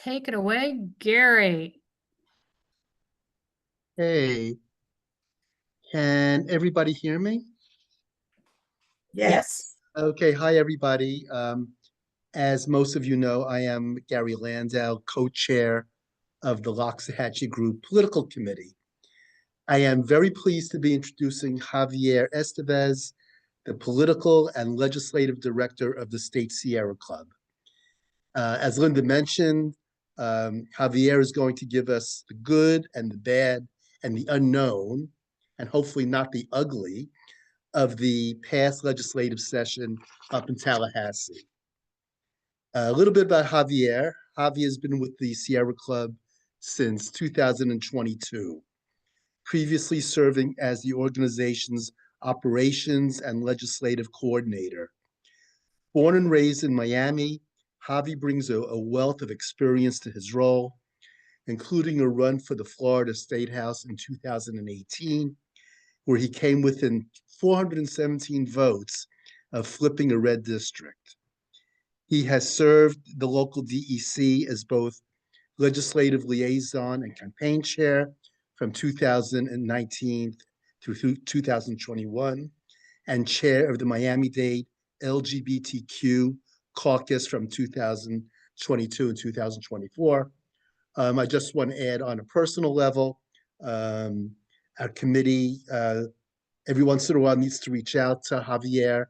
Take it away, Gary. Hey, can everybody hear me? Yes. Okay, hi everybody. As most of you know, I am Gary Landau, co-chair of the Loxahatchee Group Political Committee. I am very pleased to be introducing Javier Estevez, the political and legislative director of the State Sierra Club. As Linda mentioned, Javier is going to give us the good and the bad and the unknown, and hopefully not the ugly, of the past legislative session up in Tallahassee. A little bit about Javier. Javier has been with the Sierra Club since 2022, previously serving as the organization's operations and legislative coordinator. Born and raised in Miami, Javi brings a wealth of experience to his role, including a run for the Florida State House in 2018, where he came within 417 votes of flipping a red district. He has served the local DEC as both legislative liaison and campaign chair from 2019 through 2021, and chair of the Miami-Dade LGBTQ caucus from 2022 and 2024. I just want to add on a personal level, our committee every once in a while needs to reach out to Javier,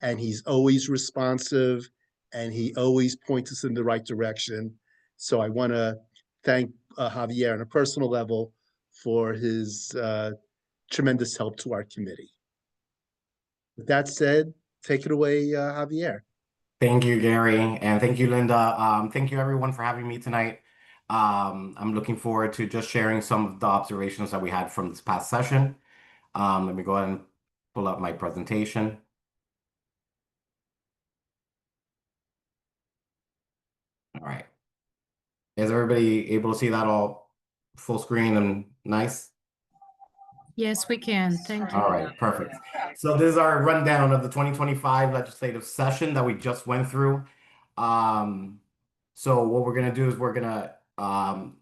and he's always responsive and he always points us in the right direction. So I want to thank Javier on a personal level for his tremendous help to our committee. With that said, take it away, Javier. Thank you, Gary, and thank you, Linda. Thank you, everyone, for having me tonight. I'm looking forward to just sharing some of the observations that we had from this past session. Let me go ahead and pull up my presentation. All right. Is everybody able to see that all full screen and nice? Yes, we can. Thank you. All right, perfect. So this is our rundown of the 2025 legislative session that we just went through. So what we're going to do is we're going to,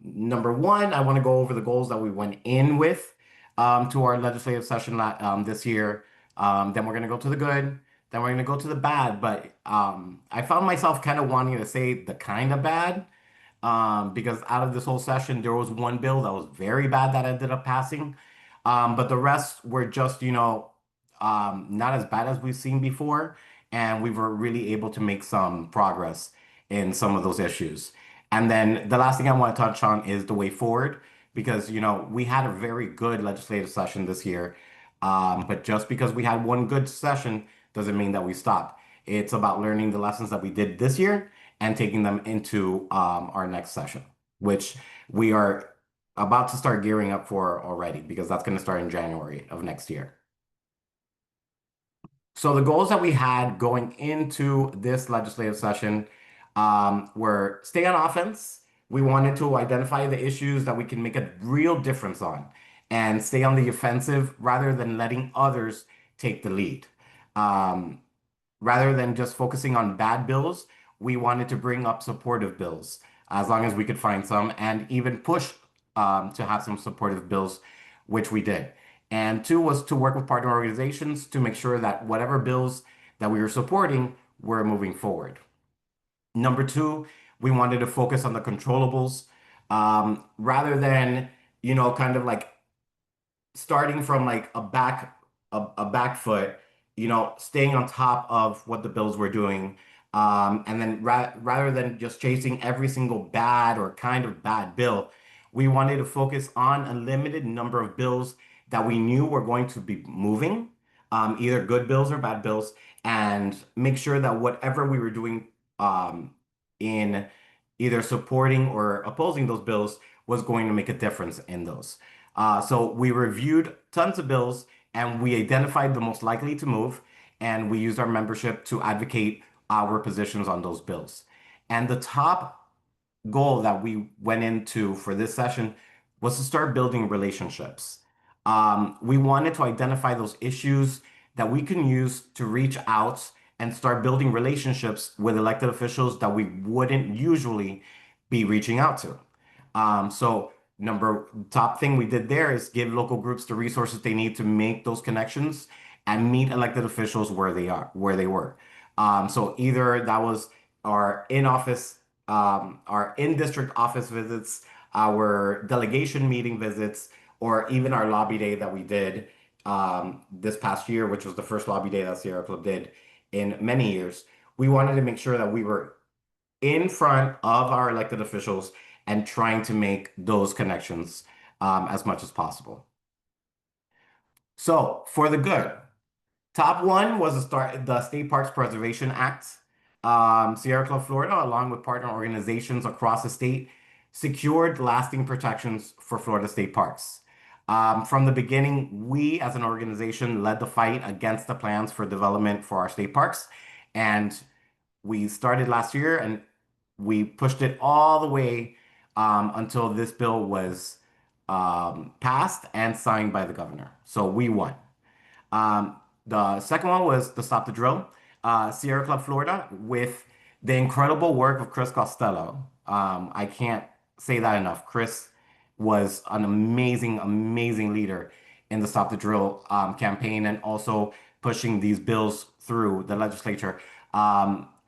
number one, I want to go over the goals that we went in with to our legislative session this year. Then we're going to go to the good. Then we're going to go to the bad. But I found myself kind of wanting to say the kind of bad because out of this whole session, there was one bill that was very bad that ended up passing. But the rest were just, not as bad as we've seen before. And we were really able to make some progress in some of those issues. And then the last thing I want to touch on is the way forward, because, we had a very good legislative session this year. But just because we had one good session doesn't mean that we stopped. It's about learning the lessons that we did this year and taking them into our next session, which we are about to start gearing up for already, because that's going to start in January of next year. So the goals that we had going into this legislative session were stay on offense. We wanted to identify the issues that we can make a real difference on and stay on the offensive rather than letting others take the lead. Rather than just focusing on bad bills, we wanted to bring up supportive bills as long as we could find some, and even push to have some supportive bills, which we did. And two was to work with partner organizations to make sure that whatever bills that we were supporting were moving forward. Number two, we wanted to focus on the controllables rather than, kind of like starting from like a back foot, staying on top of what the bills were doing. And then rather than just chasing every single bad or kind of bad bill, we wanted to focus on a limited number of bills that we knew were going to be moving, either good bills or bad bills, and make sure that whatever we were doing in either supporting or opposing those bills was going to make a difference in those. So we reviewed tons of bills and we identified the most likely to move, and we used our membership to advocate our positions on those bills. And the top goal that we went into for this session was to start building relationships. We wanted to identify those issues that we can use to reach out and start building relationships with elected officials that we wouldn't usually be reaching out to. So top thing we did there is give local groups the resources they need to make those connections and meet elected officials where they were. So either that was our in-office, our in-district office visits, our delegation meeting visits, or even our lobby day that we did this past year, which was the first lobby day that Sierra Club did in many years. We wanted to make sure that we were in front of our elected officials and trying to make those connections as much as possible. So for the good, top one was the State Parks Preservation Act. Sierra Club, Florida, along with partner organizations across the state, secured lasting protections for Florida state parks. From the beginning, we as an organization led the fight against the plans for development for our state parks. And we started last year and we pushed it all the way until this bill was passed and signed by the governor. So we won. The second one was the Stop the Drill, Sierra Club, Florida, with the incredible work of Chris Costello. I can't say that enough. Chris was an amazing, amazing leader in the Stop the Drill campaign and also pushing these bills through the legislature.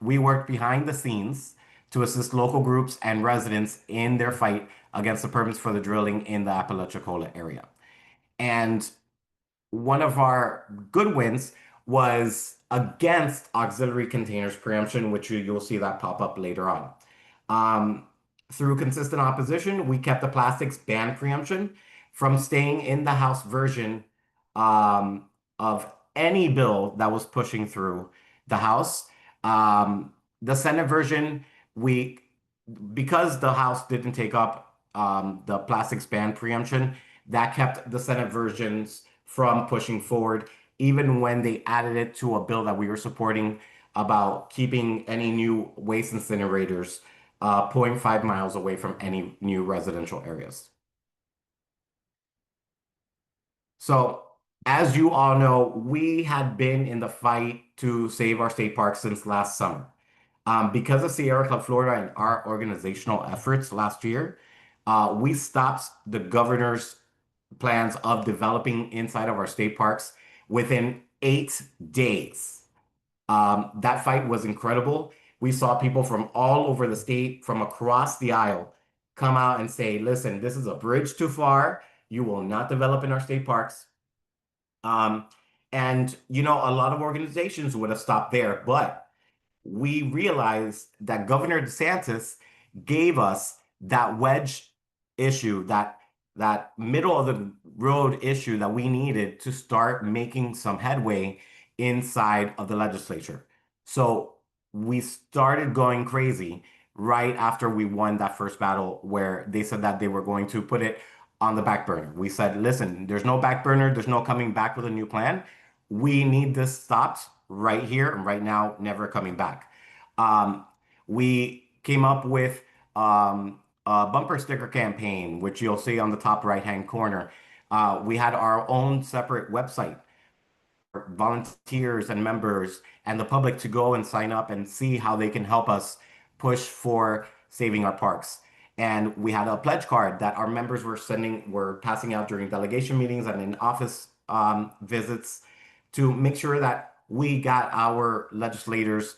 We worked behind the scenes to assist local groups and residents in their fight against the permits for the drilling in the Apalachicola area. And one of our good wins was against auxiliary containers preemption, which you'll see that pop up later on. Through consistent opposition, we kept the plastics ban preemption from staying in the House version of any bill that was pushing through the House. The Senate version, because the House didn't take up the plastics ban preemption, that kept the Senate versions from pushing forward, even when they added it to a bill that we were supporting about keeping any new waste incinerators 0.5 miles away from any new residential areas. So, as you all know, we had been in the fight to save our state parks since last summer. Because of Sierra Club Florida and our organizational efforts last year, we stopped the governor's plans of developing inside of our state parks within 8 days. That fight was incredible. We saw people from all over the state, from across the aisle, come out and say, listen, this is a bridge too far. You will not develop in our state parks. And, a lot of organizations would have stopped there, but we realized that Governor DeSantis gave us that wedge issue, that middle of the road issue that we needed to start making some headway inside of the legislature. So we started going crazy right after we won that first battle where they said that they were going to put it on the back burner. We said, listen, there's no back burner, there's no coming back with a new plan. We need this stopped right here and right now, never coming back. We came up with a bumper sticker campaign, which you'll see on the top right-hand corner. We had our own separate website for volunteers and members and the public to go and sign up and see how they can help us push for saving our parks. And we had a pledge card that our members were passing out during delegation meetings and in office visits to make sure that we got our legislators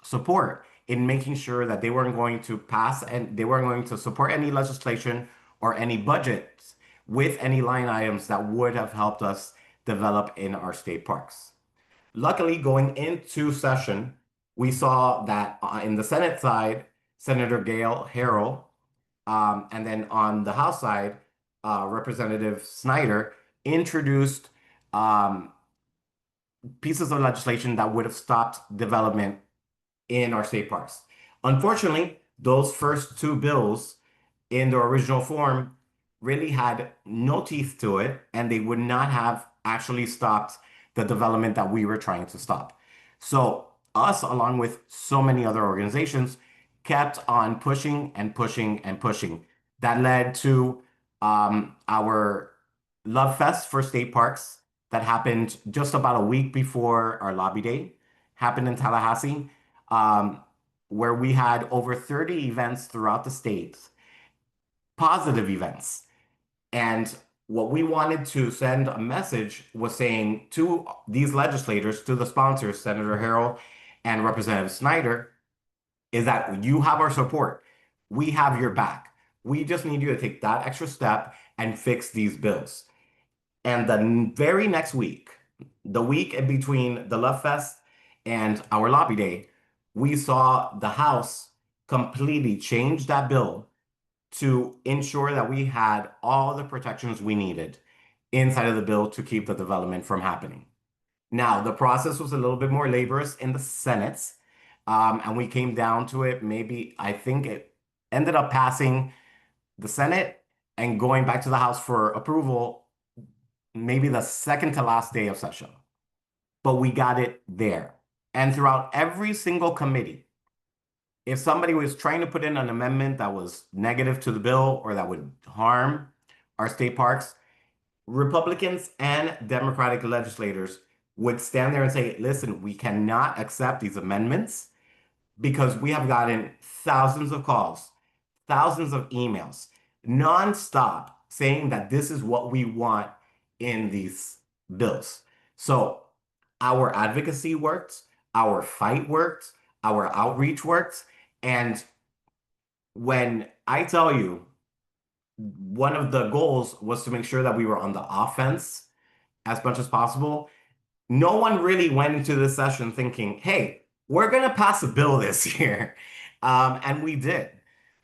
support in making sure that they weren't going to pass and they weren't going to support any legislation or any budgets with any line items that would have helped us develop in our state parks. Luckily, going into session, we saw that in the Senate side, Senator Gail Harrell, and then on the House side, Representative Snyder introduced pieces of legislation that would have stopped development in our state parks. Unfortunately, those first two bills in their original form really had no teeth to it, and they would not have actually stopped the development that we were trying to stop. So us, along with so many other organizations, kept on pushing and pushing and pushing. That led to our Love Fest for state parks that happened just about a week before our lobby day, happened in Tallahassee. where we had over 30 events throughout the state, positive events. And what we wanted to send a message was saying to these legislators, to the sponsors, Senator Harrell and Representative Snyder, is that you have our support. We have your back. We just need you to take that extra step and fix these bills. And the very next week, the week in between the Love Fest and our lobby day, we saw the House completely change that bill to ensure that we had all the protections we needed inside of the bill to keep the development from happening. Now, the process was a little bit more laborious in the Senate, and we came down to it. Maybe I think it ended up passing the Senate and going back to the House for approval, maybe the second to last day of session. But we got it there. And throughout every single committee, if somebody was trying to put in an amendment that was negative to the bill or that would harm our state parks, Republicans and Democratic legislators would stand there and say, listen, we cannot accept these amendments because we have gotten thousands of calls, thousands of emails, nonstop saying that this is what we want in these bills. So our advocacy worked, our fight worked, our outreach worked. And when I tell you, one of the goals was to make sure that we were on the offense as much as possible, no one really went into this session thinking, hey, we're going to pass a bill this year. And we did.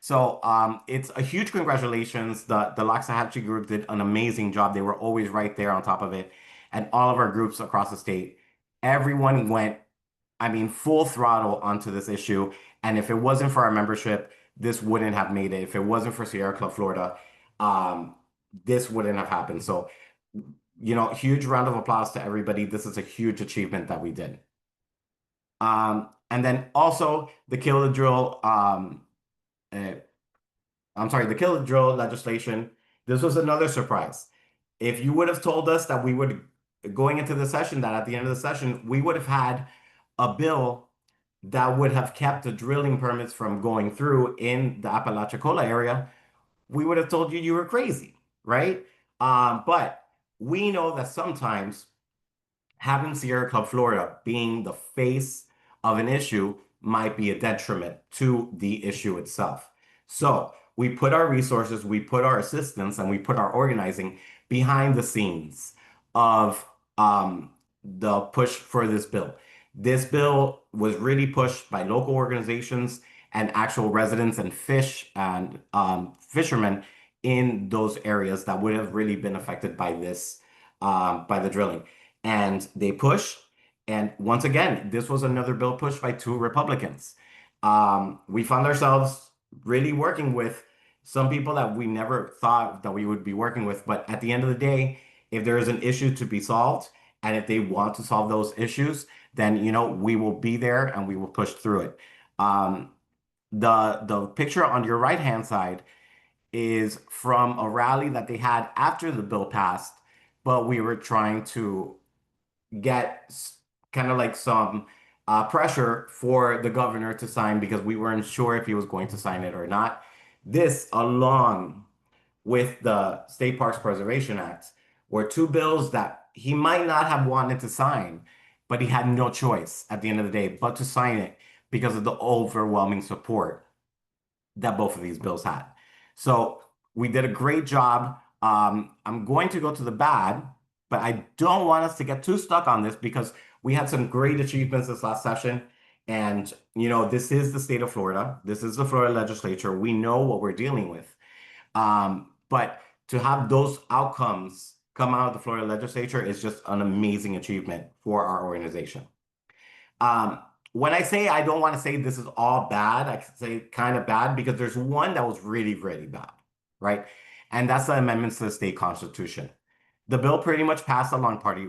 So it's a huge congratulations. The Loxahatchee group did an amazing job. They were always right there on top of it. And all of our groups across the state, everyone went, I mean, full throttle onto this issue. And if it wasn't for our membership, this wouldn't have made it. If it wasn't for Sierra Club Florida, this wouldn't have happened. So, huge round of applause to everybody. This is a huge achievement that we did. And then also the Kill the Drill, the Kill the Drill legislation. This was another surprise. If you would have told us that we would, going into the session, that at the end of the session, we would have had a bill that would have kept the drilling permits from going through in the Apalachicola area, we would have told you you were crazy, right? But we know that sometimes having Sierra Club Florida being the face of an issue might be a detriment to the issue itself. So we put our resources, we put our assistance, and we put our organizing behind the scenes of the push for this bill. This bill was really pushed by local organizations and actual residents and fishermen in those areas that would have really been affected by this, by the drilling. And they pushed. And once again, this was another bill pushed by two Republicans. We found ourselves really working with some people that we never thought that we would be working with. But at the end of the day, if there is an issue to be solved, and if they want to solve those issues, then we will be there and we will push through it. The picture on your right-hand side is from a rally that they had after the bill passed, but we were trying to get kind of like some pressure for the governor to sign because we weren't sure if he was going to sign it or not. This, along with the State Parks Preservation Act, were two bills that he might not have wanted to sign, but he had no choice at the end of the day but to sign it because of the overwhelming support that both of these bills had. So we did a great job. I'm going to go to the bad, but I don't want us to get too stuck on this because we had some great achievements this last session. And, this is the state of Florida. This is the Florida legislature. We know what we're dealing with. But to have those outcomes come out of the Florida legislature is just an amazing achievement for our organization. When I say I don't want to say this is all bad, I can say kind of bad because there's one that was really, really bad, right? And that's the amendments to the state constitution. The bill pretty much passed along party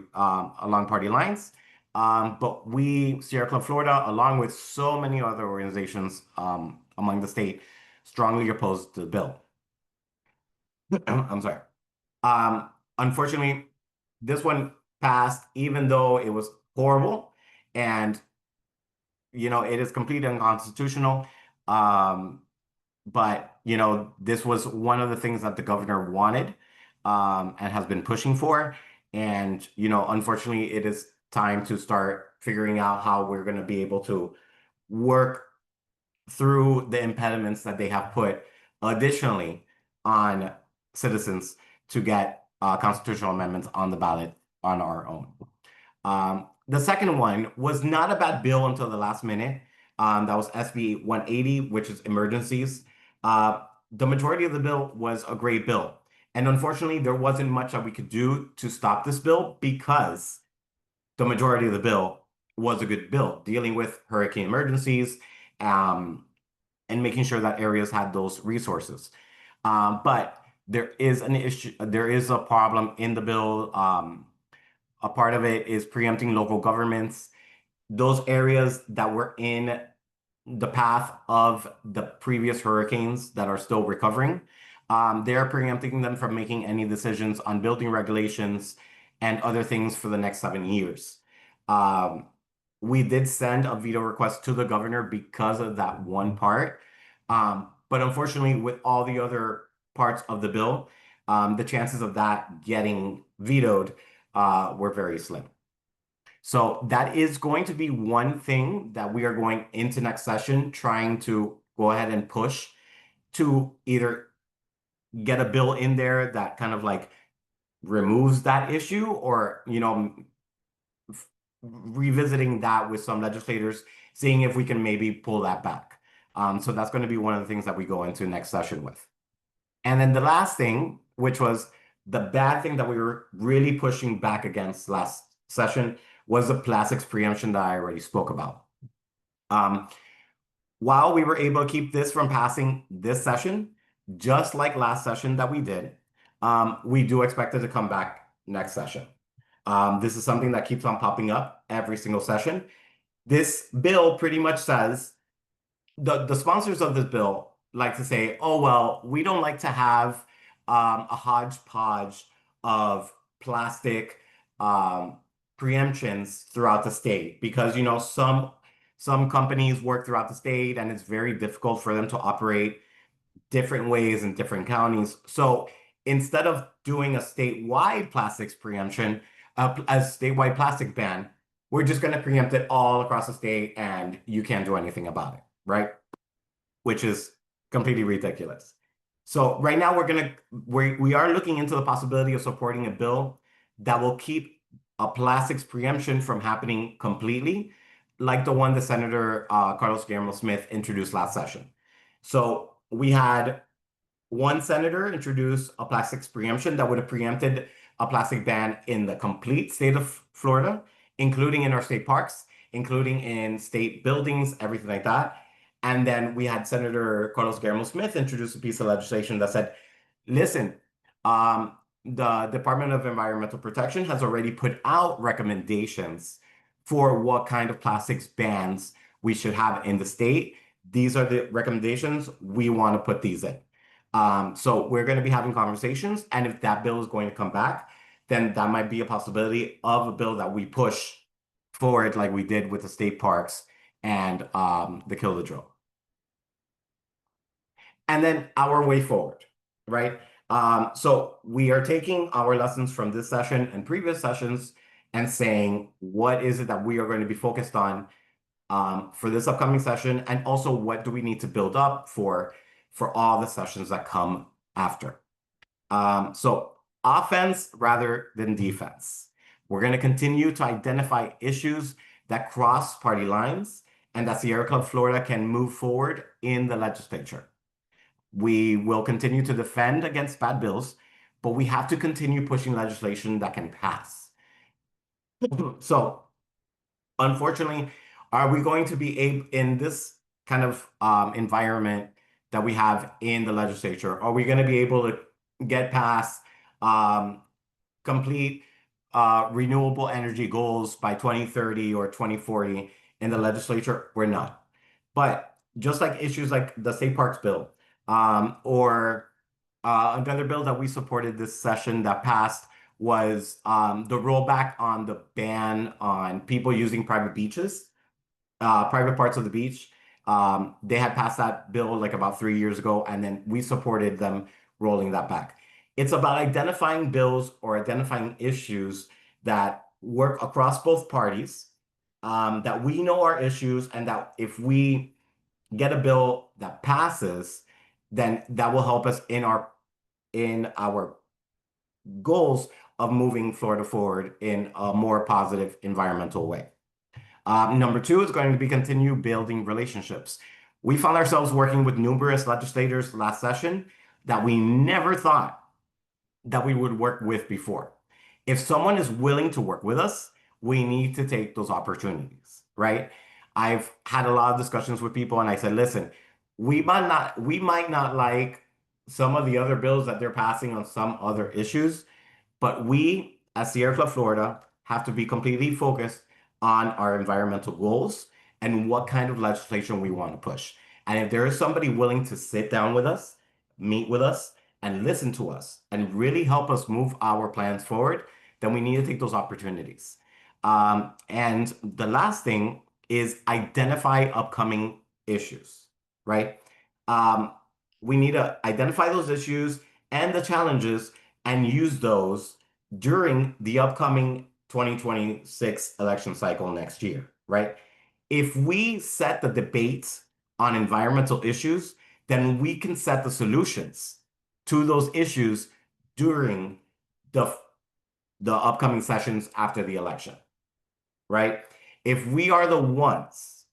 lines, but we, Sierra Club Florida, along with so many other organizations among the state, strongly opposed the bill. I'm sorry. Unfortunately, this one passed, even though it was horrible. And it is completely unconstitutional. But this was one of the things that the governor wanted, and has been pushing for. And unfortunately, it is time to start figuring out how we're going to be able to work through the impediments that they have put additionally on citizens to get constitutional amendments on the ballot on our own. The second one was not a bad bill until the last minute. That was SB 180, which is emergencies. The majority of the bill was a great bill. And unfortunately, there wasn't much that we could do to stop this bill because the majority of the bill was a good bill dealing with hurricane emergencies, and making sure that areas had those resources. But there is an issue, there is a problem in the bill. A part of it is preempting local governments. Those areas that were in the path of the previous hurricanes that are still recovering, they're preempting them from making any decisions on building regulations and other things for the next 7 years. We did send a veto request to the governor because of that one part. But unfortunately, with all the other parts of the bill, the chances of that getting vetoed were very slim. So that is going to be one thing that we are going into next session, trying to go ahead and push to either get a bill in there that kind of like removes that issue, or, revisiting that with some legislators, seeing if we can maybe pull that back. So that's going to be one of the things that we go into next session with. And then the last thing, which was the bad thing that we were really pushing back against last session, was the plastics preemption that I already spoke about. While we were able to keep this from passing this session, just like last session that we did, we do expect it to come back next session. This is something that keeps on popping up every single session. This bill pretty much says, the sponsors of this bill like to say, oh, well, we don't like to have a hodgepodge of plastic preemptions throughout the state because, some companies work throughout the state and it's very difficult for them to operate different ways in different counties. So instead of doing a statewide plastics preemption, a statewide plastic ban, we're just going to preempt it all across the state and you can't do anything about it, right? Which is completely ridiculous. So right now we are looking into the possibility of supporting a bill that will keep a plastics preemption from happening completely, like the one that Senator Carlos Guillermo Smith introduced last session. So we had one senator introduce a plastics preemption that would have preempted a plastic ban in the complete state of Florida, including in our state parks, including in state buildings, everything like that. And then we had Senator Carlos Guillermo Smith introduce a piece of legislation that said, listen, the Department of Environmental Protection has already put out recommendations for what kind of plastics bans we should have in the state. These are the recommendations. We want to put these in. So we're going to be having conversations. And if that bill is going to come back, then that might be a possibility of a bill that we push forward like we did with the state parks and the Kill the Drill. And then our way forward, right? So we are taking our lessons from this session and previous sessions and saying, what is it that we are going to be focused on for this upcoming session? And also, what do we need to build up for all the sessions that come after? So offense rather than defense. We're going to continue to identify issues that cross party lines and that Sierra Club Florida can move forward in the legislature. We will continue to defend against bad bills, but we have to continue pushing legislation that can pass. So, unfortunately, are we going to be able, in this kind of environment that we have in the legislature, are we going to be able to get past complete renewable energy goals by 2030 or 2040 in the legislature? We're not. But just like issues like the state parks bill, or another bill that we supported this session that passed was the rollback on the ban on people using private beaches. private parts of the beach. They had passed that bill like about 3 years ago, and then we supported them rolling that back. It's about identifying bills or identifying issues that work across both parties, that we know are issues, and that if we get a bill that passes, then that will help us in our goals of moving Florida forward in a more positive environmental way. Number two is going to be continue building relationships. We found ourselves working with numerous legislators last session that we never thought that we would work with before. If someone is willing to work with us, we need to take those opportunities, right? I've had a lot of discussions with people and I said, listen, we might not like some of the other bills that they're passing on some other issues, but we, as Sierra Club Florida, have to be completely focused on our environmental goals and what kind of legislation we want to push. And if there is somebody willing to sit down with us, meet with us, and listen to us, and really help us move our plans forward, then we need to take those opportunities. And the last thing is identify upcoming issues, right? Um, we need to identify those issues and the challenges and use those during the upcoming 2026 election cycle next year, right? If we set the debates on environmental issues, then we can set the solutions to those issues during the the upcoming sessions after the election, right? If we are the ones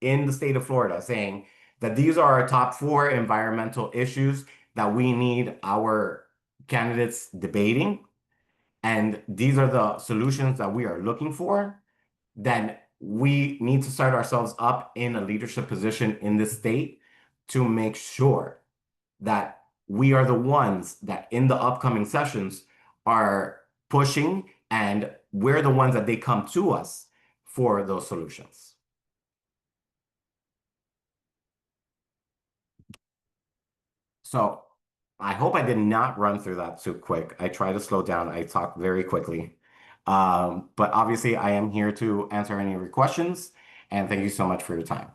in the state of Florida saying that these are our top four environmental issues that we need our candidates debating, and these are the solutions that we are looking for, then we need to start ourselves up in a leadership position in this state to make sure that we are the ones that in the upcoming sessions are pushing, and we're the ones that they come to us for those solutions. So I hope I did not run through that too quick. I try to slow down. I talk very quickly. But obviously I am here to answer any of your questions, and thank you so much for your time.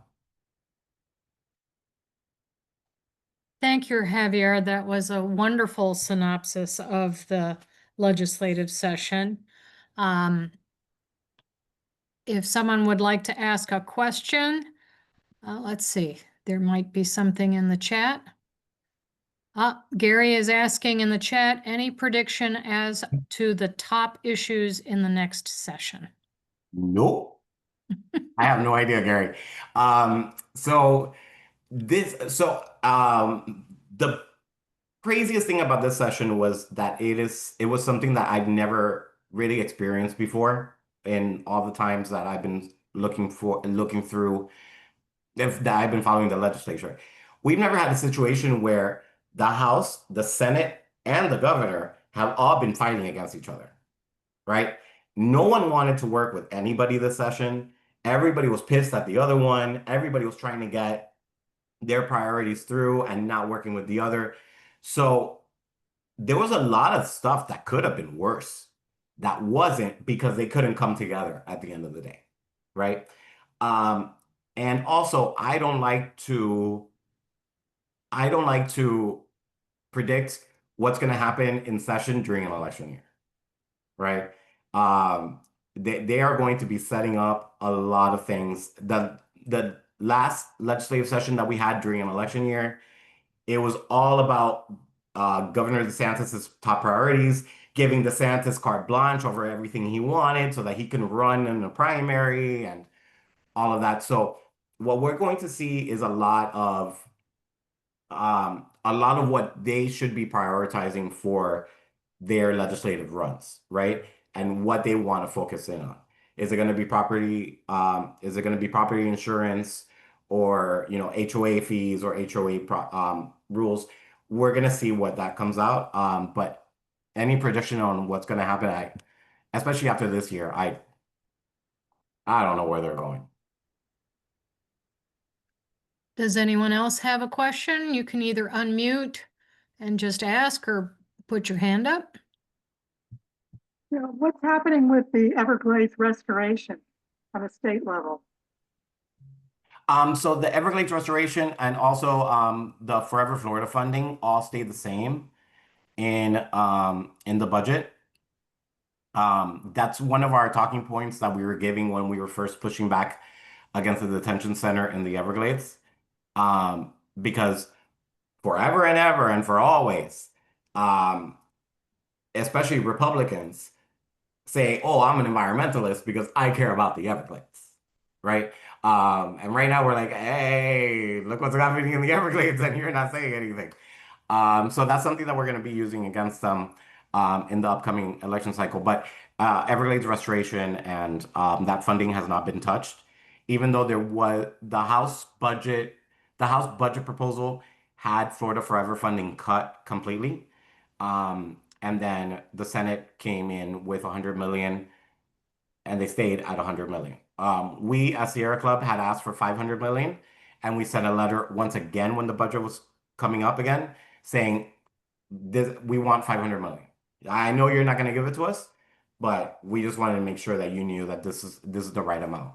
Thank you, Javier. That was a wonderful synopsis of the legislative session. If someone would like to ask a question, let's see, there might be something in the chat. Gary is asking in the chat, any prediction as to the top issues in the next session? Nope. I have no idea, Gary. So the craziest thing about this session was that it was something that I've never really experienced before in all the times that I've been looking through that I've been following the legislature. We've never had a situation where the House, the Senate, and the governor have all been fighting against each other, right? No one wanted to work with anybody this session. Everybody was pissed at the other one. Everybody was trying to get their priorities through and not working with the other. So there was a lot of stuff that could have been worse that wasn't, because they couldn't come together at the end of the day, right? And also, I don't like to predict what's going to happen in session during an election year, right? They are going to be setting up a lot of things. The last legislative session that we had during an election year, it was all about Governor DeSantis's top priorities, giving DeSantis carte blanche over everything he wanted so that he can run in the primary and all of that. So what we're going to see is a lot of what they should be prioritizing for their legislative runs, right? And what they want to focus in on. Is it going to be property? Is it going to be property insurance, or HOA fees or HOA rules? We're going to see what that comes out. But any prediction on what's going to happen, especially after this year, I don't know where they're going. Does anyone else have a question? You can either unmute and just ask or put your hand up. What's happening with the Everglades restoration on a state level? So the Everglades restoration and also the Forever Florida funding all stayed the same in the budget. That's one of our talking points that we were giving when we were first pushing back against the detention center in the Everglades. Because forever and ever and for always, um, especially Republicans say, "Oh, I'm an environmentalist because I care about the Everglades," right? And right now we're like, "Hey, look what's happening in the Everglades, and you're not saying anything." So that's something that we're going to be using against them in the upcoming election cycle. But Everglades restoration and that funding has not been touched, even though there was the House budget proposal had Florida Forever funding cut completely. And then the Senate came in with 100 million and they stayed at 100 million. We as Sierra Club had asked for 500 million and we sent a letter once again when the budget was coming up again saying this, we want 500 million. I know you're not going to give it to us, but we just wanted to make sure that you knew that this is the right amount.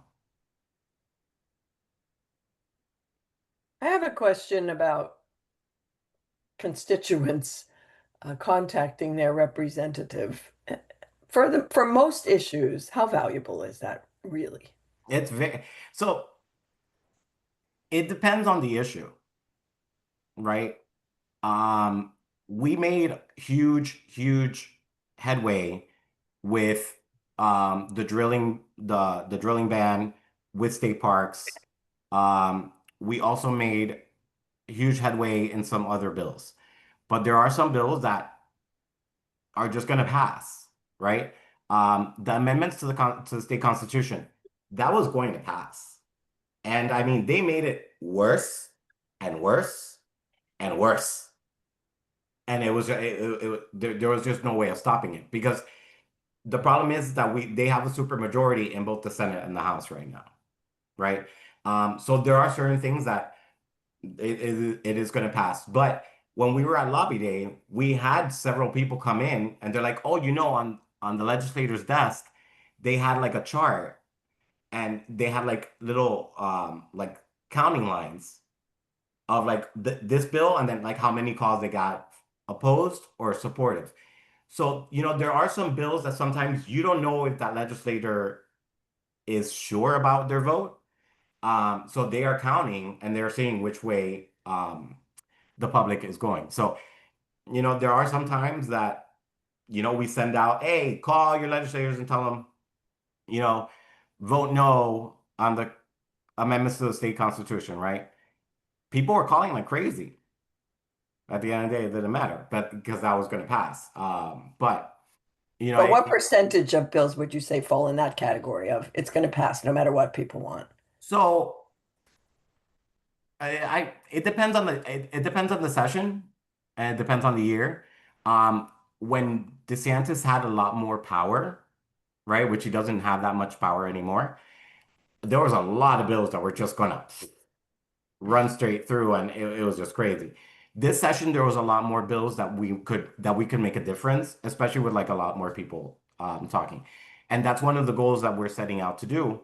I have a question about constituents contacting their representative. For most issues, how valuable is that really? It's very so it depends on the issue, right? Um, we made huge headway with the drilling ban with state parks. We also made huge headway in some other bills. But there are some bills that are just going to pass, right? The amendments to the state constitution, that was going to pass. And I mean, they made it worse and worse and worse. And there was just no way of stopping it because the problem is that they have a super majority in both the Senate and the House right now, right? So there are certain things that it is going to pass. But when we were at Lobby Day, we had several people come in and they're like, "Oh, on the legislator's desk, they had like a chart and they had like little like counting lines of like this bill and then like how many calls they got opposed or supportive." So, there are some bills that sometimes you don't know if that legislator is sure about their vote. So they are counting and they're seeing which way the public is going. So, there are some times that, we send out, "Hey, call your legislators and tell them, you know, vote no on the amendments to the state constitution," right? People were calling like crazy. At the end of the day, it didn't matter, but because that was going to pass. But But what percentage of bills would you say fall in that category of it's going to pass no matter what people want? so it depends on it depends on the session and it depends on the year. When DeSantis had a lot more power, right, which he doesn't have that much power anymore, there was a lot of bills that were just gonna run straight through, and it was just crazy. This session, there was a lot more bills that we could make a difference, especially with like a lot more people talking, and that's one of the goals that we're setting out to do.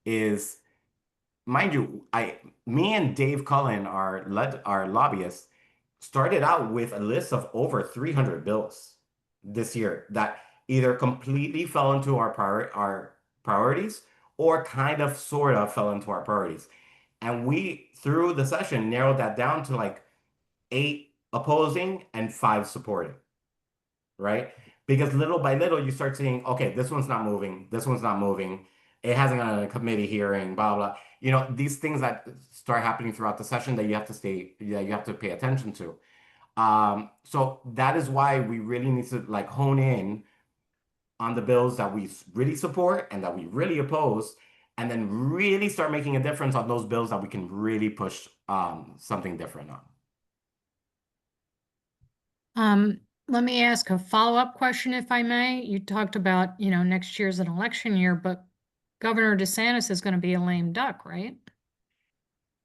Is mind you, me and Dave Cullen, our lobbyists, started out with a list of over 300 bills this year that either completely fell into our priorities or kind of sort of fell into our priorities. And we, through the session, narrowed that down to like 8 opposing and 5 supporting, right? Because little by little, you start seeing, okay, this one's not moving, this one's not moving, it hasn't gone to a committee hearing, blah, blah. These things that start happening throughout the session that you have to pay attention to. So that is why we really need to like hone in on the bills that we really support and that we really oppose, and then really start making a difference on those bills that we can really push something different on. Let me ask a follow-up question, if I may. You talked about, next year's an election year, but Governor DeSantis is going to be a lame duck, right?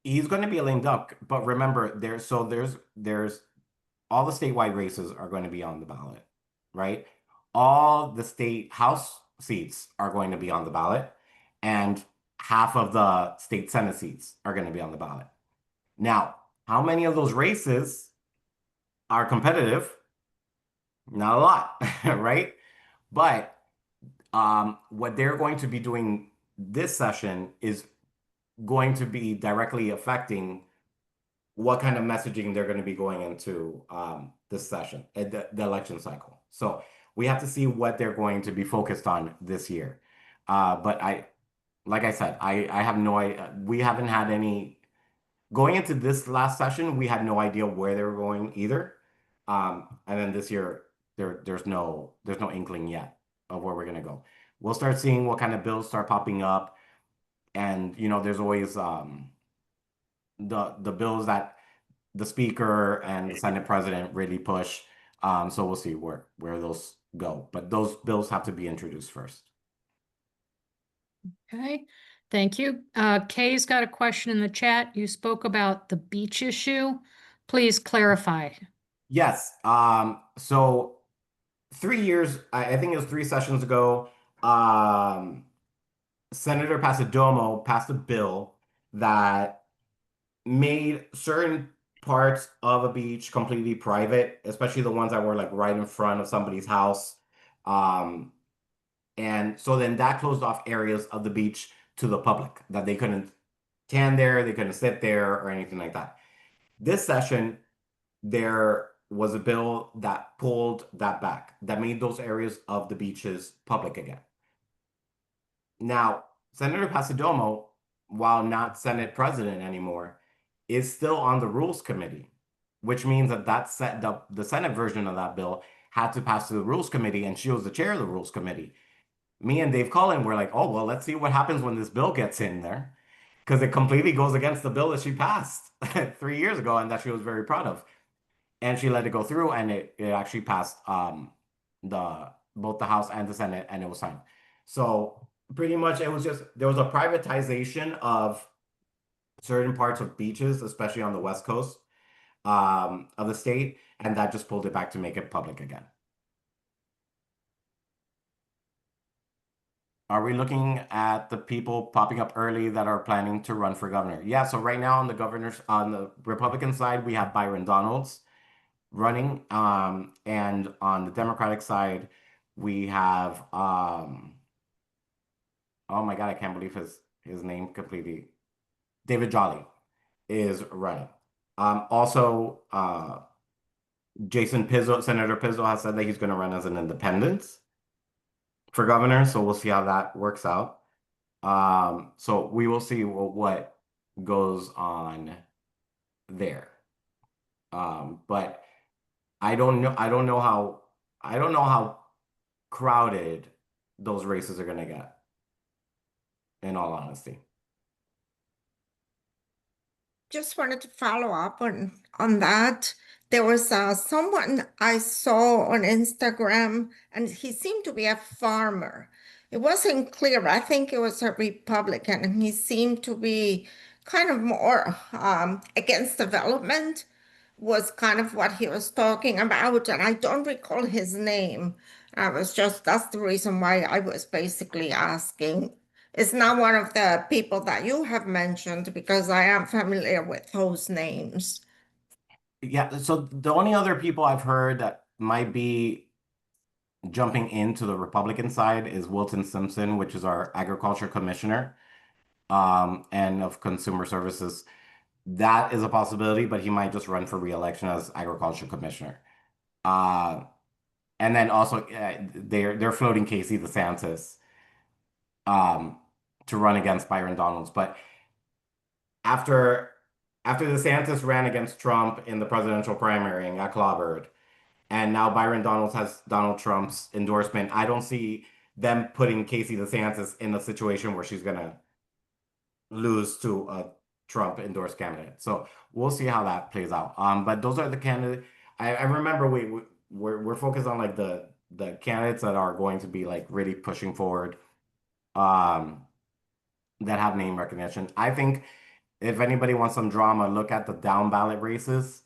He's going to be a lame duck, but remember, there's all the statewide races are going to be on the ballot, right? All the state house seats are going to be on the ballot, and half of the state Senate seats are going to be on the ballot. Now, how many of those races are competitive? Not a lot, right? But what they're going to be doing this session is going to be directly affecting what kind of messaging they're going to be going into this session, the election cycle. So we have to see what they're going to be focused on this year. But like I said, I have no idea. We haven't had any going into this last session. We had no idea where they were going either. And then this year, there's no inkling yet of where we're gonna go. We'll start seeing what kind of bills start popping up, and there's always the bills that the speaker and the Senate president really push. So we'll see where those go. But those bills have to be introduced first. Okay, thank you. Kay's got a question in the chat. You spoke about the beach issue. Please clarify. Yes. So 3 years, I think it was 3 sessions ago, Senator Pasadomo passed a bill that made certain parts of a beach completely private, especially the ones that were like right in front of somebody's house. Um, and so then that closed off areas of the beach to the public that they couldn't tan there, they couldn't sit there or anything like that. This session, there was a bill that pulled that back, that made those areas of the beaches public again. Now, Senator Pasadomo, while not Senate president anymore, is still on the Rules Committee, which means that the Senate version of that bill had to pass to the Rules Committee, and she was the chair of the Rules Committee. Me and Dave Cullen were like, oh, well, let's see what happens when this bill gets in there, because it completely goes against the bill that she passed 3 years ago and that she was very proud of. And she let it go through, and it actually passed both the House and the Senate, and it was signed. So pretty much it was just there was a privatization of certain parts of beaches, especially on the West Coast of the state, and that just pulled it back to make it public again. Are we looking at the people popping up early that are planning to run for governor? Yeah, so right now on the Republican side, we have Byron Donalds running. And on the Democratic side, we have oh my God, I can't believe his name completely. David Jolly is running. Also, Senator Pizzo has said that he's going to run as an independent for governor, so we'll see how that works out. So we will see what goes on there. But I don't know how crowded those races are going to get, in all honesty. Just wanted to follow up on that. There was someone I saw on Instagram, and he seemed to be a farmer. It wasn't clear. I think it was a Republican, and he seemed to be kind of more against development, was kind of what he was talking about. And I don't recall his name. That's the reason why I was basically asking. It's not one of the people that you have mentioned because I am familiar with those names. Yeah, so the only other people I've heard that might be jumping into the Republican side is Wilton Simpson, which is our agriculture commissioner, and of consumer services. That is a possibility, but he might just run for re-election as agriculture commissioner. And then also they're floating Casey DeSantis to run against Byron Donalds. But after DeSantis ran against Trump in the presidential primary and got clobbered, and now Byron Donalds has Donald Trump's endorsement, I don't see them putting Casey DeSantis in a situation where she's gonna lose to a Trump endorsed candidate. So we'll see how that plays out. But those are the candidates. I remember we're focused on like the candidates that are going to be like really pushing forward, that have name recognition. I think if anybody wants some drama, look at the down ballot races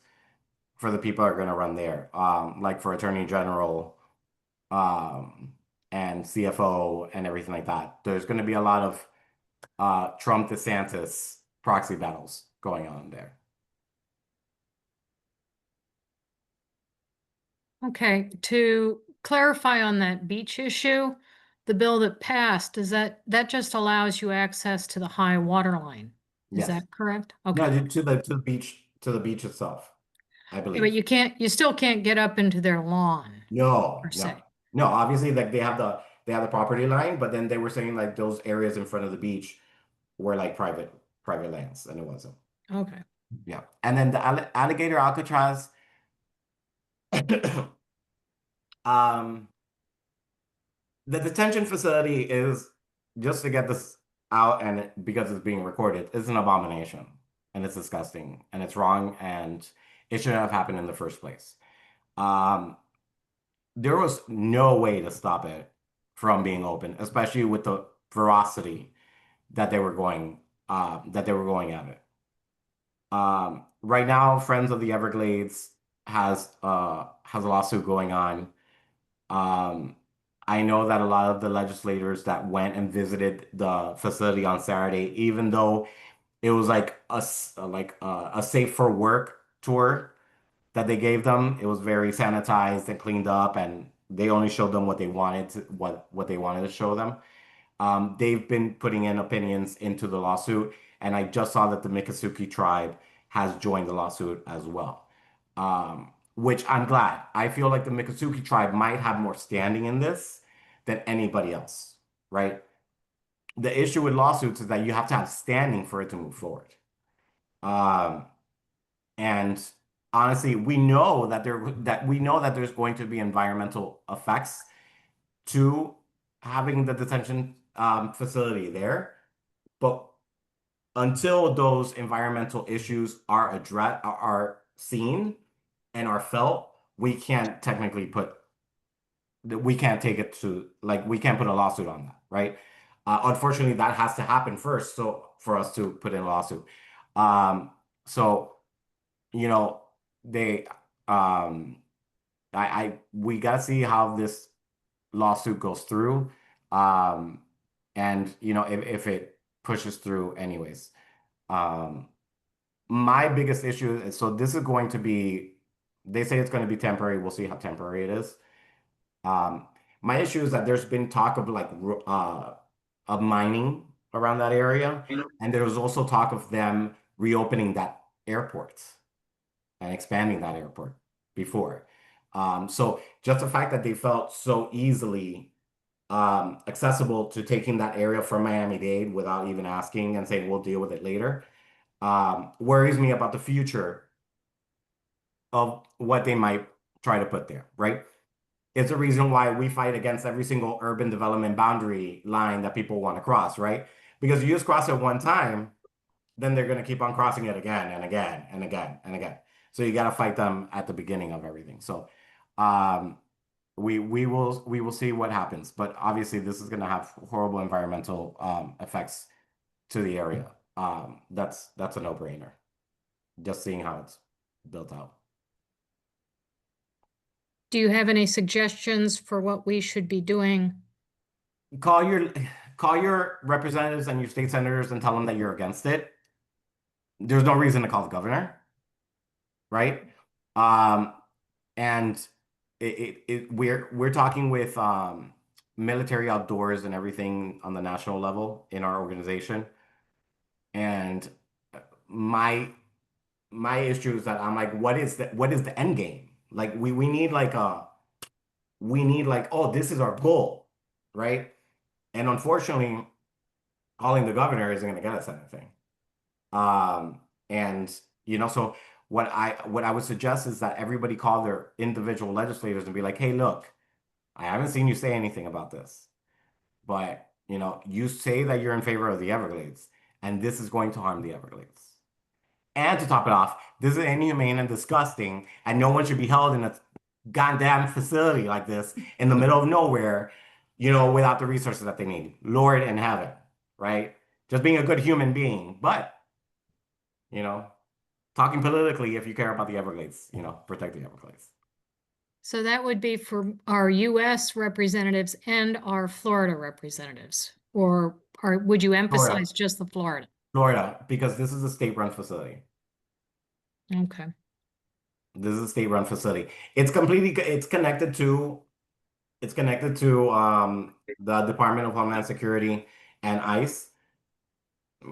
for the people that are going to run there, like for Attorney General, and CFO and everything like that. There's going to be a lot of Trump DeSantis proxy battles going on there. Okay, to clarify on that beach issue, the bill that passed, does that just allows you access to the high water line? Is Yes. that correct? No, Okay. to the beach itself, I Yeah, but believe. you still can't get up into their lawn No, per no, se. no. Obviously, like they have the property line, but then they were saying like those areas in front of the beach were like private lands, and it wasn't. Okay. Yeah, and then the alligator Alcatraz. um, the detention facility is, just to get this out, and because it's being recorded, is an abomination, and it's disgusting, and it's wrong, and it shouldn't have happened in the first place. Um, there was no way to stop it from being open, especially with the ferocity that they were going at it. Right now, Friends of the Everglades has a lawsuit going on. Um, I know that a lot of the legislators that went and visited the facility on Saturday, even though it was like a safe for work tour that they gave them, it was very sanitized and cleaned up, and they only showed them what they wanted what they wanted to show them. They've been putting in opinions into the lawsuit, and I just saw that the Miccosukee tribe has joined the lawsuit as well. Which I'm glad. I feel like the Miccosukee tribe might have more standing in this than anybody else, right? The issue with lawsuits is that you have to have standing for it to move forward. Um, and honestly, we know that there's going to be environmental effects to having the detention facility there. But until those environmental issues are are seen and are felt, we can't technically we can't take it to, like, we can't put a lawsuit on that, right? Unfortunately, that has to happen first, so for us to put in a lawsuit. Um, so you know, they we gotta see how this lawsuit goes through. Um, and if it pushes through anyways. Um, my biggest issue is, so this is going to be, they say it's going to be temporary. We'll see how temporary it is. Um, my issue is that there's been talk of of mining around that area, and there was also talk of them reopening that airport and expanding that airport before. So just the fact that they felt so easily accessible to taking that area from Miami-Dade without even asking and saying we'll deal with it later, worries me about the future of what they might try to put there, right? It's a reason why we fight against every single urban development boundary line that people want to cross, right? Because you just cross it one time, then they're going to keep on crossing it again and again and again and again. So you got to fight them at the beginning of everything. So um, we will see what happens, but obviously this is going to have horrible environmental effects to the area. That's a no-brainer. Just seeing how it's built out. Do you have any suggestions for what we should be doing? Call your call your representatives and your state senators and tell them that you're against it. There's no reason to call the governor, right? Um, and we're talking with military outdoors and everything on the national level in our organization. And my my issue is that I'm like, what is the end game? Like we need like oh, this is our goal, right? And unfortunately, calling the governor isn't going to get us anything. And so what I would suggest is that everybody call their individual legislators and be like, hey, look, I haven't seen you say anything about this, but you say that you're in favor of the Everglades, and this is going to harm the Everglades. And to top it off, this is inhumane and disgusting, and no one should be held in a goddamn facility like this in the middle of nowhere, without the resources that they need. Lord in heaven, right? Just being a good human being, but you know, talking politically if you care about the Everglades, protect the Everglades. So that would be for our US representatives and our Florida representatives, or or would you Florida, emphasize just the Florida? Florida, because this is a state-run facility. Okay. This is a state-run facility. It's completely, it's connected to the Department of Homeland Security and ICE.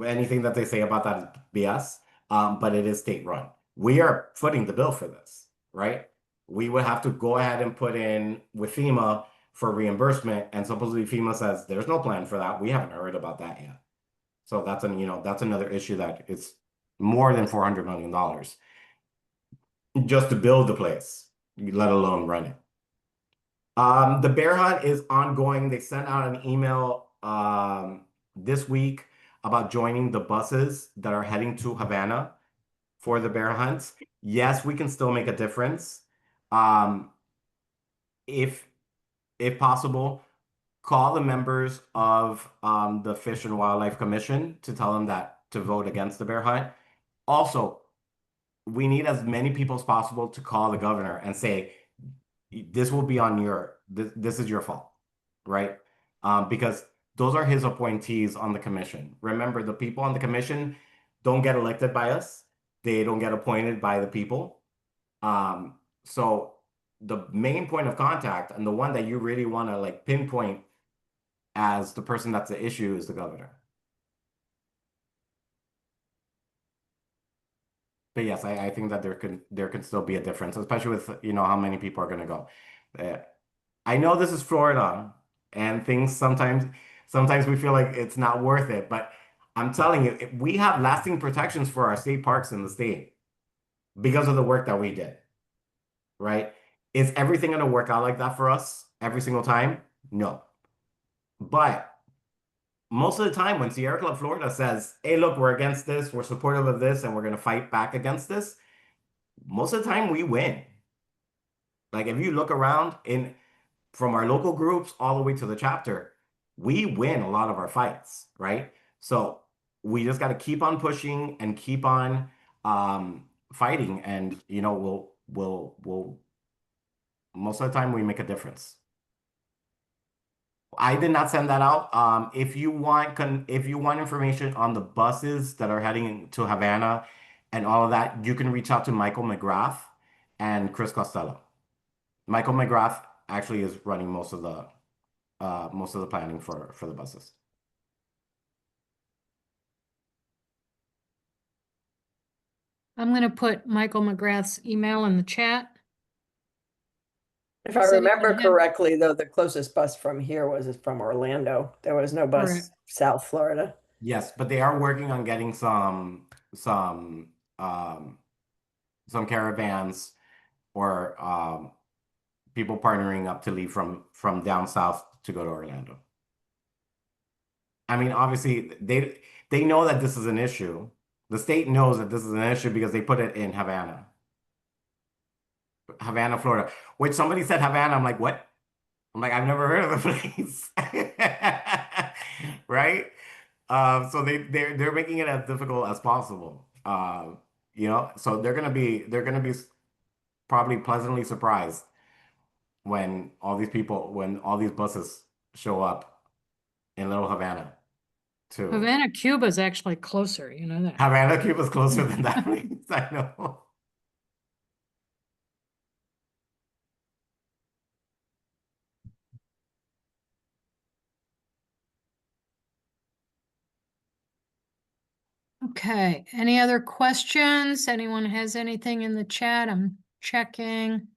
Anything that they say about that is BS, but it is state-run. We are footing the bill for this, right? We would have to go ahead and put in with FEMA for reimbursement, and supposedly FEMA says there's no plan for that. We haven't heard about that yet. So that's that's another issue that it's more than $400 million just to build the place, let alone run it. The bear hunt is ongoing. They sent out an email this week about joining the buses that are heading to Havana for the bear hunts. Yes, we can still make a difference. Um, if if possible, call the members of the Fish and Wildlife Commission to tell them that to vote against the bear hunt. Also, we need as many people as possible to call the governor and say, this will be on this is your fault, right? Because those are his appointees on the commission. Remember, the people on the commission don't get elected by us. They don't get appointed by the people. So the main point of contact and the one that you really want to like pinpoint as the person that's the issue is the governor. But yes, I think that there can still be a difference, especially with how many people are going to go. I know this is Florida, and things sometimes we feel like it's not worth it. But I'm telling you, we have lasting protections for our state parks in the state because of the work that we did. Right? Is everything going to work out like that for us every single time? No. But most of the time, when Sierra Club Florida says, "Hey, look, we're against this, we're supportive of this, and we're going to fight back against this," most of the time we win. Like if you look around from our local groups all the way to the chapter, we win a lot of our fights, right? So we just got to keep on pushing and keep on fighting, and we'll most of the time we make a difference. I did not send that out. If you want information on the buses that are heading to Havana and all of that, you can reach out to Michael McGrath and Chris Costello. Michael McGrath actually is running most of the planning for the buses. I'm going to put Michael McGrath's email in the chat. If I Does anyone remember have- correctly, though, the closest bus from here was from Orlando. There was no bus Correct. South Florida. Yes, but they are working on getting some caravans or people partnering up to leave from down south to go to Orlando. I mean, obviously they know that this is an issue. The state knows that this is an issue because they put it in Havana, Florida. Which somebody said Havana, I'm like, what? I'm like, I've never heard of the place, right? So they're making it as difficult as possible. So they're gonna be probably pleasantly surprised when all these buses show up in Little Havana too. Havana, Cuba is actually closer, you know that. Havana, Cuba's closer than that place. I know. Okay, any other questions? Anyone has anything in the chat? I'm checking.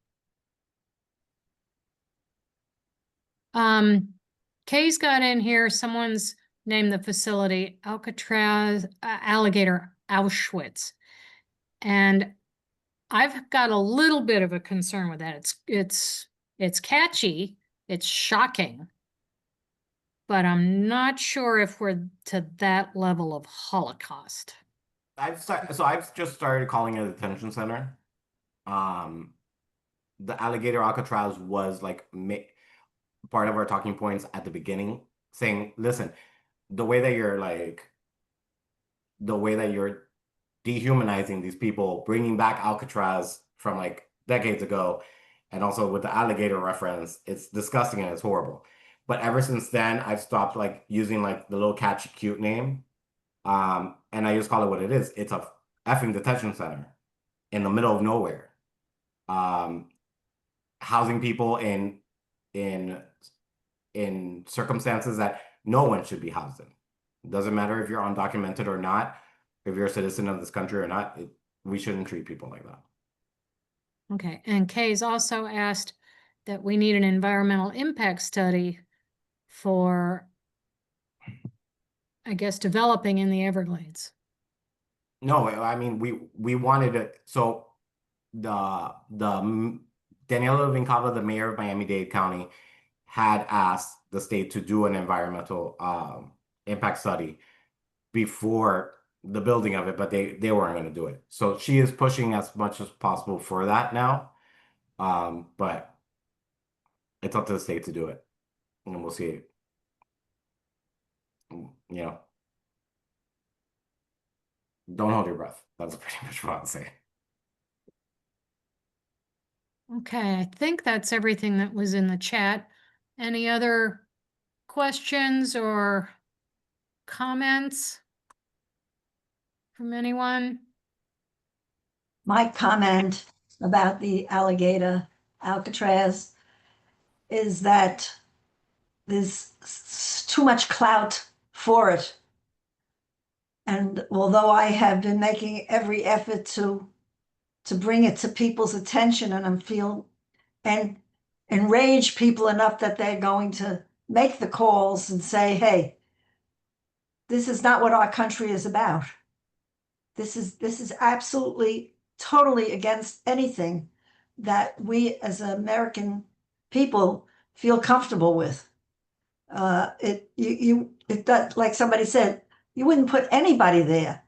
Kay's got in here, someone's named the facility Alcatraz Alligator Auschwitz. And I've got a little bit of a concern with that. It's catchy, it's shocking, but I'm not sure if we're to that level of Holocaust. I've just started calling it a detention center. The alligator Alcatraz was like part of our talking points at the beginning, saying, listen, the way that you're dehumanizing these people, bringing back Alcatraz from like decades ago, and also with the alligator reference, it's disgusting and it's horrible. But ever since then, I've stopped like using like the little catchy cute name. And I just call it what it is. It's a effing detention center in the middle of nowhere. Um, housing people in in circumstances that no one should be housed in. It doesn't matter if you're undocumented or not, if you're a citizen of this country or not, we shouldn't treat people like that. Okay, and Kay's also asked that we need an environmental impact study for, I guess, developing in the Everglades. No, I mean we wanted it. So the Daniela Vincava, the mayor of Miami-Dade County, had asked the state to do an environmental impact study before the building of it, but they weren't going to do it. So she is pushing as much as possible for that now. But it's up to the state to do it, and we'll see. You know, don't hold your breath. That's pretty much what I'll say. Okay, I think that's everything that was in the chat. Any other questions or comments from anyone? My comment about the alligator Alcatraz is that there's too much clout for it. And although I have been making every effort to bring it to people's attention, and I'm feel and enrage people enough that they're going to make the calls and say, hey, this is not what our country is about. This is absolutely totally against anything that we as American people feel comfortable with. It does, like somebody said, you wouldn't put anybody there.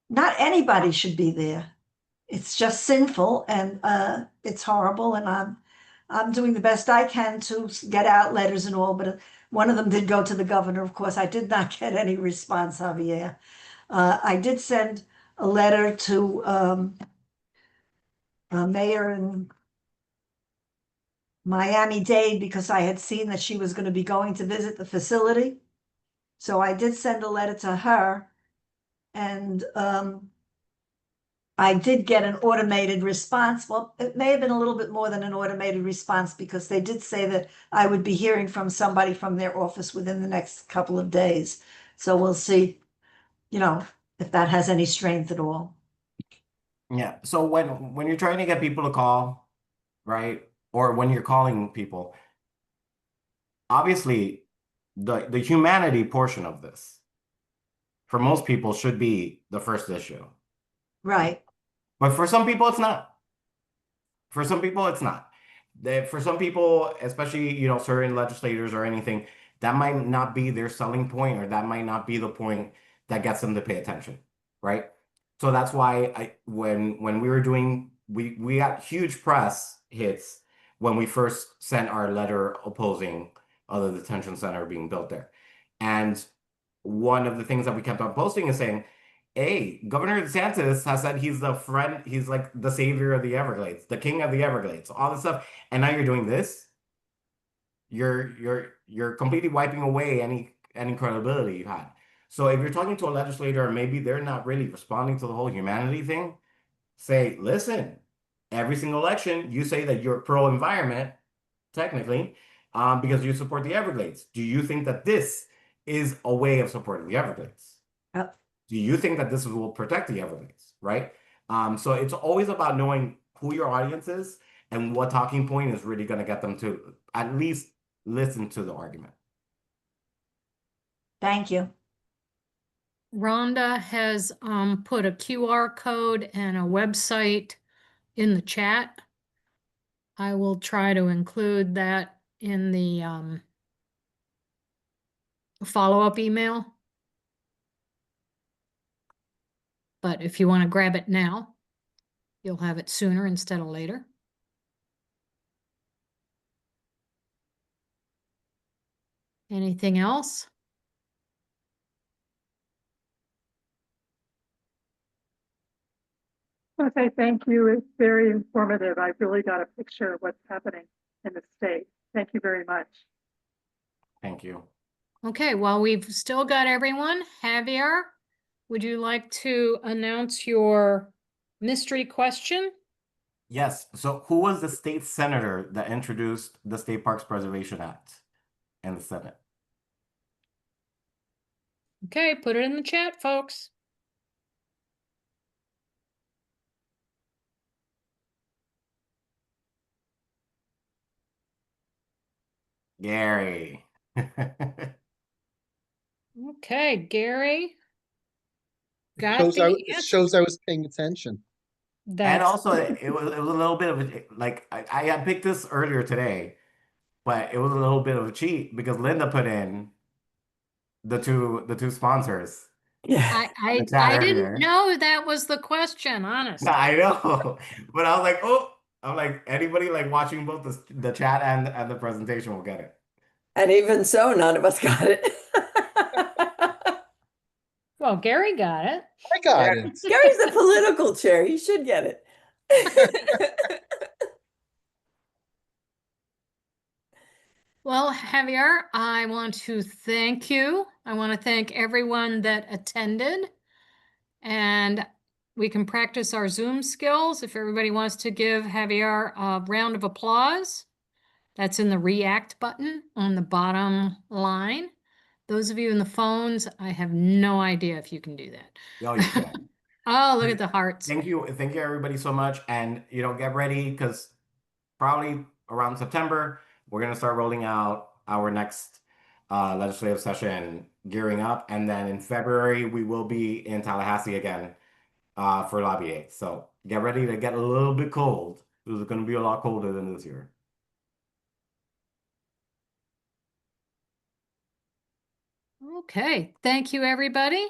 Not anybody should be there. It's just sinful, and it's horrible. And I'm doing the best I can to get out letters and all, but one of them did go to the governor. Of course, I did not get any response, Javier. I did send a letter to a mayor in Miami-Dade because I had seen that she was going to be going to visit the facility. So I did send a letter to her, and I did get an automated response. Well, it may have been a little bit more than an automated response because they did say that I would be hearing from somebody from their office within the next couple of days. So we'll see, if that has any strength at all. Yeah. So when you're trying to get people to call, right, or when you're calling people, obviously the humanity portion of this for most people should be the first issue. Right. But for some people, it's not. For some people, it's not. For some people, especially, certain legislators or anything, that might not be their selling point, or that might not be the point that gets them to pay attention, right? So that's why when we were doing, we got huge press hits when we first sent our letter opposing the detention center being built there. And one of the things that we kept on posting is saying, hey, Governor DeSantis has said he's the friend, he's like the savior of the Everglades, the king of the Everglades, all this stuff. And now you're doing this. You're completely wiping away any credibility you had. So if you're talking to a legislator and maybe they're not really responding to the whole humanity thing, say, listen, every single election, you say that you're pro-environment, technically, because you support the Everglades. Do you think that this is a way of supporting the Everglades? Do you think that this will protect the Everglades, right? So it's always about knowing who your audience is and what talking point is really going to get them to at least listen to the argument. Thank you. Rhonda has put a QR code and a website in the chat. I will try to include that in the follow-up email. But if you want to grab it now, you'll have it sooner instead of later. Anything else? Okay, thank you. It's very informative. I really got a picture of what's happening in the state. Thank you very much. Thank you. Okay, well, we've still got everyone. Javier, would you like to announce your mystery question? Yes. So who was the state senator that introduced the State Parks Preservation Act in the Senate? Okay, put it in the chat, folks. Gary. Okay, Gary. Got Shows the it answer. shows I was paying attention. And That's also, it was a little bit of a, like, I had picked this earlier today, but it was a little bit of a cheat because Linda put in the two sponsors Yeah. on the I chat I didn't earlier. know that was the question, honest. I know, but I was like, oh, I'm like anybody like watching both the chat and the presentation will get it. And even so, none of us got it. Well, Gary got it. I got it. Gary's the political chair. He should get it. Well, Javier, I want to thank you. I want to thank everyone that attended. And we can practice our Zoom skills. If everybody wants to give Javier a round of applause, that's in the react button on the bottom line. Those of you in the phones, I have no idea if you can do that. Oh, you can. Oh, look at the hearts. Thank you everybody so much, and get ready because probably around September we're gonna start rolling out our next legislative session, gearing up, and then in February we will be in Tallahassee again for Lobby 8. So get ready to get a little bit cold. It's going to be a lot colder than this year. Okay, thank you, everybody.